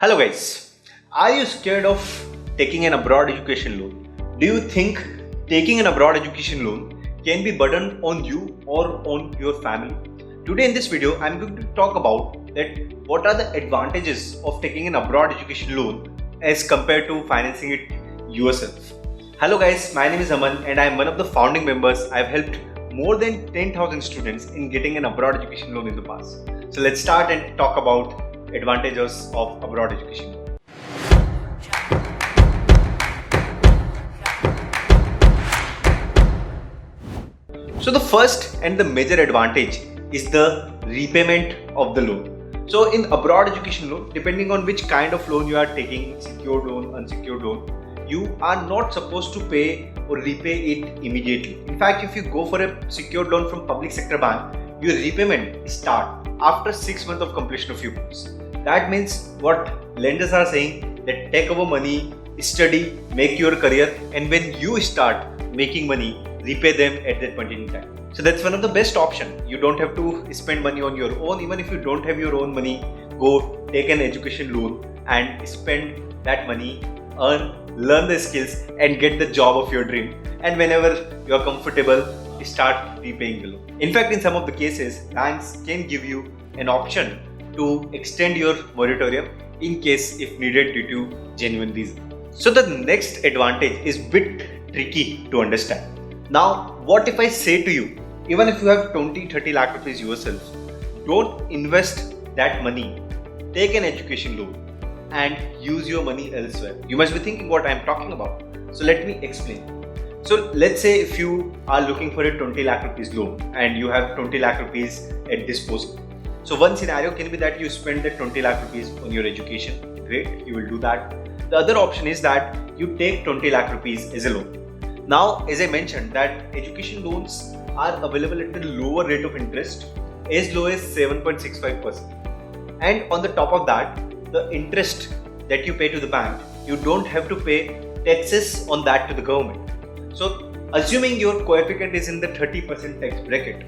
Hello guys, are you scared of taking an abroad education loan? Do you think taking an abroad education loan can be burden on you or on your family? Today in this video, I'm going to talk about that what are the advantages of taking an abroad education loan as compared to financing it yourself. Hello guys, my name is Aman and I am one of the founding members. I've helped more than 10,000 students in getting an abroad education loan in the past. So let's start and talk about advantages of abroad education. So the first and the major advantage is the repayment of the loan. So in abroad education loan, depending on which kind of loan you are taking, secured loan, unsecured loan, you are not supposed to pay or repay it immediately. In fact, if you go for a secured loan from public sector bank, your repayment start after 6 months of completion of your course. That means what lenders are saying that take our money, study, make your career, and when you start making money, repay them at that point in time. So that's one of the best option. You don't have to spend money on your own. Even if you don't have your own money, go take an education loan and spend that money, learn the skills and get the job of your dream. And whenever you are comfortable, start repaying the loan. In fact, in some of the cases, banks can give you an option to extend your moratorium in case if needed due to genuine reason. So the next advantage is bit tricky to understand. Now, what if I say to you, even if you have 20-30 lakh rupees yourself, don't invest that money, take an education loan and use your money elsewhere. You must be thinking what I am talking about. So let me explain. So let's say if you are looking for a 20 lakh rupees loan and you have 20 lakh rupees at disposal. So one scenario can be that you spend that 20 lakh rupees on your education. Great, you will do that. The other option is that you take 20 lakh rupees as a loan. Now, as I mentioned, that education loans are available at the lower rate of interest, as low as 7.65%. And on the top of that, the interest that you pay to the bank, you don't have to pay taxes on that to the government. So, assuming your coefficient is in the 30% tax bracket,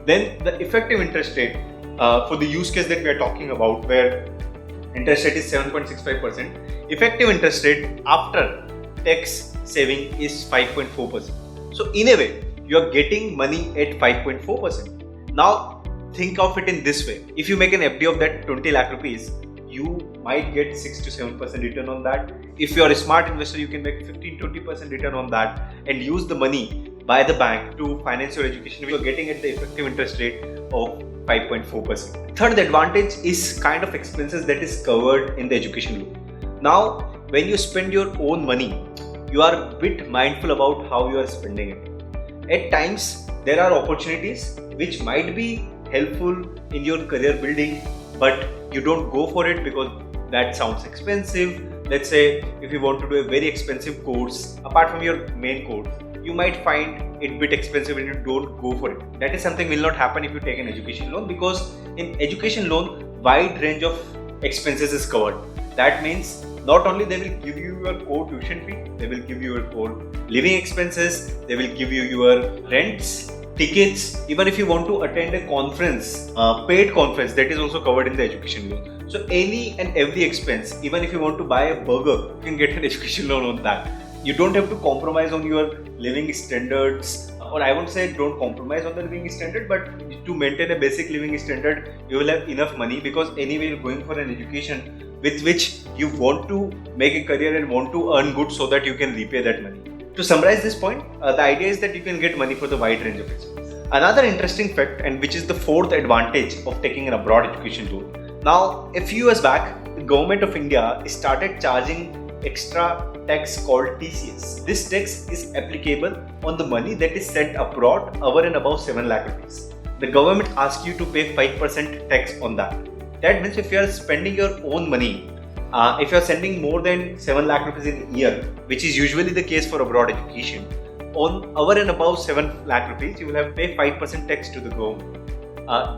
then the effective interest rate for the use case that we are talking about, where interest rate is 7.65%, effective interest rate after tax saving is 5.4%. So in a way, you are getting money at 5.4%. Now think of it in this way. If you make an FD of that 20 lakh rupees, you might get 6 to 7% return on that. If you are a smart investor, you can make 15-20% return on that and use the money by the bank to finance your education. You are getting at the effective interest rate of 5.4%. Third advantage is kind of expenses that is covered in the education loan. Now, when you spend your own money, you are a bit mindful about how you are spending it. At times, there are opportunities which might be helpful in your career building, but you don't go for it because that sounds expensive. Let's say if you want to do a very expensive course apart from your main course, you might find it a bit expensive and you don't go for it. That is something will not happen if you take an education loan, because in education loan, wide range of expenses is covered. That means not only they will give you your core tuition fee, they will give you your core living expenses, they will give you your rents, tickets. Even if you want to attend a conference, paid conference, that is also covered in the education loan. So any and every expense, even if you want to buy a burger, you can get an education loan on that. You don't have to compromise on your living standards, or I won't say don't compromise on the living standard, but to maintain a basic living standard, you will have enough money, because anyway you're going for an education with which you want to make a career and want to earn good so that you can repay that money. To summarize this point, the idea is that you can get money for the wide range of expenses. Another interesting fact, and which is the fourth advantage of taking an abroad education loan. Now, a few years back, the government of India started charging extra tax called TCS. This tax is applicable on the money that is sent abroad over and above 7 lakh rupees. The government asks you to pay 5% tax on that. That means if you are spending your own money, if you are sending more than 7 lakh rupees in a year, which is usually the case for abroad education, on over and above 7 lakh rupees, you will have to pay 5% tax to the government.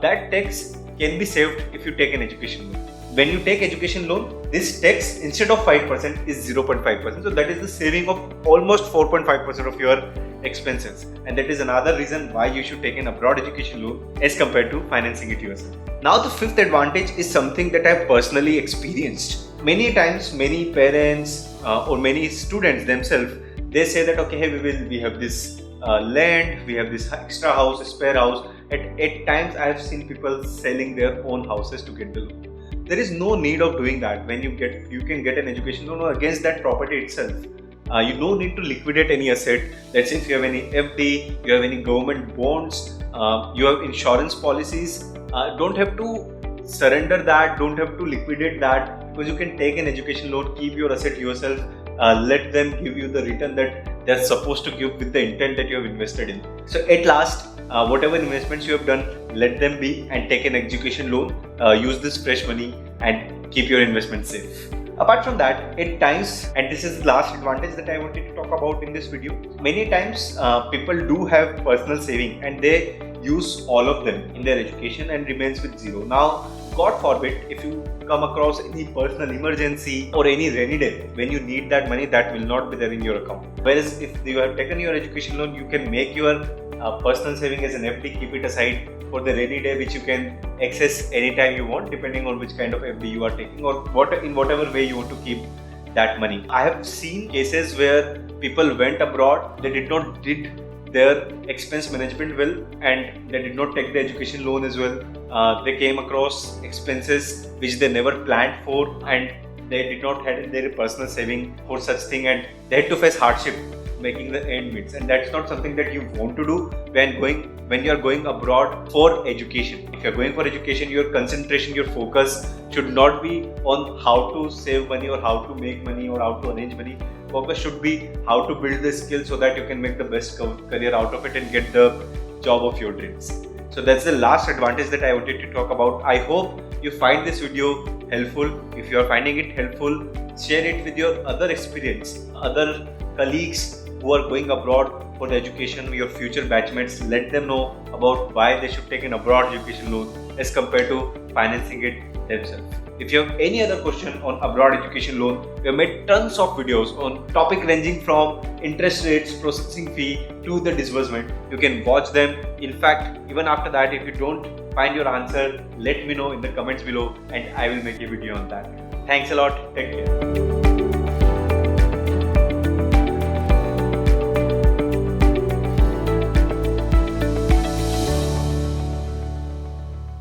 That tax can be saved if you take an education loan. When you take education loan, this tax instead of 5% is 0.5%. So that is the saving of almost 4.5% of your expenses, and that is another reason why you should take an abroad education loan as compared to financing it yourself. Now the fifth advantage is something that I've personally experienced. Many times many parents or many students themselves, they say that okay, hey, we have this land, we have this extra house, spare house. At times I have seen people selling their own houses to get the loan. There is no need of doing that. When you can get an education loan against that property itself. You don't need to liquidate any asset. Let's say if you have any FD, you have any government bonds, you have insurance policies, don't have to surrender that, don't have to liquidate that, because you can take an education loan, keep your asset yourself, let them give you the return that they're supposed to give with the intent that you have invested in. So at last, whatever investments you have done, let them be and take an education loan, use this fresh money and keep your investment safe. Apart from that, at times, and this is the last advantage that I wanted to talk about in this video, many times people do have personal saving and they use all of them in their education and remains with zero. Now, God forbid, if you come across any personal emergency or any rainy day when you need that money, that will not be there in your account. Whereas if you have taken your education loan, you can make your personal saving as an FD, keep it aside for the rainy day, which you can access anytime you want, depending on which kind of FD you are taking or in whatever way you want to keep that money. I have seen cases where people went abroad, they did their expense management well, and they did not take the education loan as well. They came across expenses which they never planned for, and they did not have their personal saving for such thing, and they had to face hardship making the end meets, and that's not something that you want to do when you are going abroad for education. If you are going for education, your concentration, your focus should not be on how to save money or how to make money or how to arrange money. Focus should be how to build the skill so that you can make the best career out of it and get the job of your dreams. So that's the last advantage that I wanted to talk about. I hope you find this video helpful. If you are finding it helpful, share it with your other colleagues who are going abroad for the education, your future batchmates. Let them know about why they should take an abroad education loan as compared to financing it themselves. If you have any other question on abroad education loan, we have made tons of videos on topic ranging from interest rates, processing fee to the disbursement. You can watch them. In fact, even after that, if you don't find your answer, let me know in the comments below and I will make a video on that. Thanks a lot. Take care.